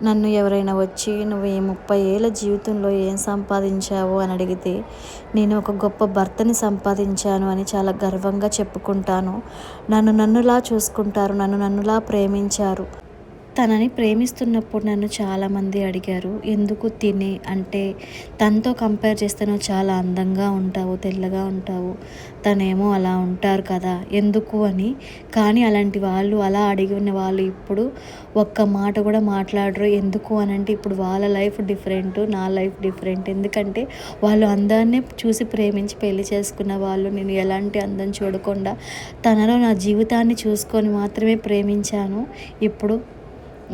నన్ను ఎవరైనా వచ్చి నువ్వు ఈ 30 ఏళ్ళ జీవితంలో ఏం సంపాదించావు అని అడిగితే నేను ఒక గొప్ప భర్తని సంపాదించాను అని చాలా గర్వంగా చెప్పుకుంటాను. నన్నులా చూసుకుంటారు, నన్నులా ప్రేమించారు. తనని ప్రేమిస్తున్నప్పుడు నన్ను చాలామంది అడిగారు, ఎందుకు తిని అంటే తనతో కంపేర్ చేస్తే నువ్వు చాలా అందంగా ఉంటావు, తెల్లగా ఉంటావు, తనేమో అలా ఉంటారు కదా ఎందుకు అని. కానీ అలాంటి వాళ్ళు, అలా అడిగిన వాళ్ళు ఇప్పుడు ఒక్క మాట కూడా మాట్లాడరు. ఎందుకు అని అంటే ఇప్పుడు వాళ్ళ లైఫ్ డిఫరెంట్, నా లైఫ్ డిఫరెంట్. ఎందుకంటే వాళ్ళు అందాన్నే చూసి ప్రేమించి పెళ్లి చేసుకున్న వాళ్ళు. నేను ఎలాంటి అందం చూడకుండా తనలో నా జీవితాన్ని చూసుకొని మాత్రమే ప్రేమించాను. ఇప్పుడు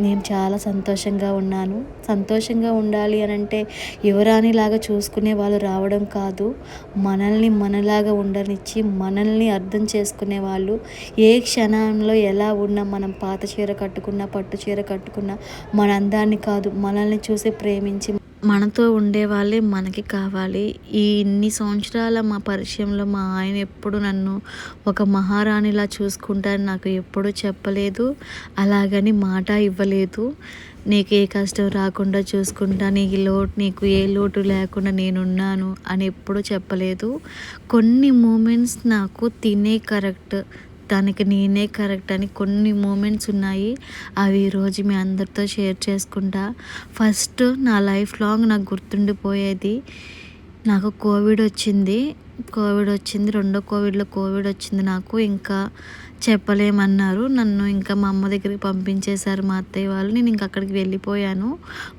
నేను చాలా సంతోషంగా ఉన్నాను. సంతోషంగా ఉండాలి అని అంటే యువరాణిలాగా చూసుకునే వాళ్ళు రావడం కాదు, మనల్ని మనలాగా ఉండనిచ్చి మనల్ని అర్థం చేసుకునే వాళ్ళు. ఏ క్షణంలో ఎలా ఉన్నా, మనం పాత చీర కట్టుకున్నా, పట్టు చీర కట్టుకున్నా, మన అందాన్ని కాదు మనల్ని చూసి ప్రేమించి మనతో ఉండేవాళ్ళే మనకి కావాలి. ఈ ఇన్ని సంవత్సరాల మా పరిచయంలో మా ఆయన ఎప్పుడు నన్ను ఒక మహారాణిలా చూసుకుంటారని నాకు ఎప్పుడూ చెప్పలేదు, అలాగని మాట ఇవ్వలేదు. నీకు ఏ కష్టం రాకుండా చూసుకుంటా, నీకు ఏ లోటు లేకుండా నేనున్నాను అని ఎప్పుడూ చెప్పలేదు. కొన్ని మూమెంట్స్ నాకు తినే కరెక్ట్, దానికి నేనే కరెక్ట్ అని కొన్ని మూమెంట్స్ ఉన్నాయి. అవి ఈరోజు మీ అందరితో షేర్ చేసుకుంటా. ఫస్ట్ నా లైఫ్ లాంగ్ నాకు గుర్తుండిపోయేది, నాకు కోవిడ్ వచ్చింది. రెండో కోవిడ్ వచ్చింది నాకు. ఇంకా చెప్పలేమన్నారు. నన్ను ఇంకా మా అమ్మ దగ్గరికి పంపించేశారు మా అత్తయ్య వాళ్ళు. నేను ఇంక అక్కడికి వెళ్ళిపోయాను.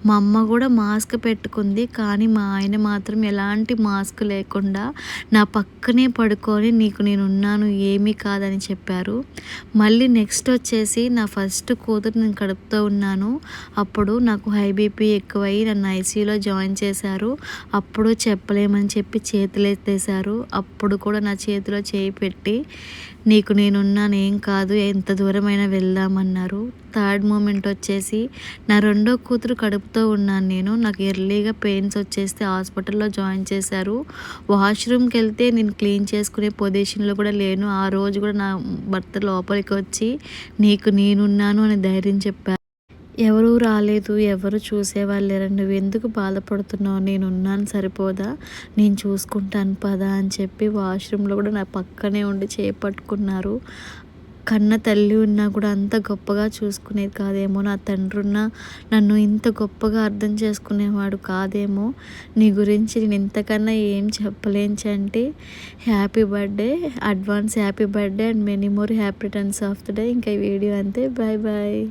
మా అమ్మ కూడా మాస్క్ పెట్టుకుంది, కానీ మా ఆయన మాత్రం ఎలాంటి మాస్క్ లేకుండా నా పక్కనే పడుకొని నీకు నేనున్నాను, ఏమీ కాదని చెప్పారు. మళ్ళీ నెక్స్ట్ వచ్చేసి నా ఫస్ట్ కూతురు నేను కడుపుతో ఉన్నాను. అప్పుడు నాకు హై బీపీ ఎక్కువై నన్ను ఐసీయూలో జాయిన్ చేశారు. అప్పుడు చెప్పలేమని చెప్పి చేతులు ఎత్తేశారు. అప్పుడు కూడా నా చేతిలో చేయి పెట్టి నీకు నేనున్నాను, ఏం కాదు, ఎంత దూరమైనా వెళ్దామన్నారు. థర్డ్ మూమెంట్ వచ్చేసి నా రెండో కూతురు కడుపుతో ఉన్నాను నేను. నాకు ఎర్లీగా పెయిన్స్ వచ్చేస్తే హాస్పిటల్లో జాయిన్ చేశారు. వాష్రూమ్కి వెళ్తే నేను క్లీన్ చేసుకునే పొజిషన్లో కూడా లేను. ఆ రోజు కూడా నా భర్త లోపలికి వచ్చి నీకు నేనున్నాను అని ధైర్యం చెప్పారు. ఎవరూ రాలేదు, ఎవరు చూసేవాళ్ళు లేరు. నువ్వు ఎందుకు బాధపడుతున్నావు, నేనున్నాను సరిపోదా, నేను చూసుకుంటాను పదా అని చెప్పి వాష్రూమ్లో కూడా నా పక్కనే ఉండి చేపట్టుకున్నారు. కన్న తల్లి ఉన్నా కూడా అంత గొప్పగా చూసుకునేది కాదేమో, నా తండ్రి ఉన్నా నన్ను ఇంత గొప్పగా అర్థం చేసుకునేవాడు కాదేమో. నీ గురించి నేను ఇంతకన్నా ఏం చెప్పలేను Chanti. Happy birthday, advance happy birthday and many more happy returns of the day. ఇంకా ఈ వీడియో అంతే. Bye bye.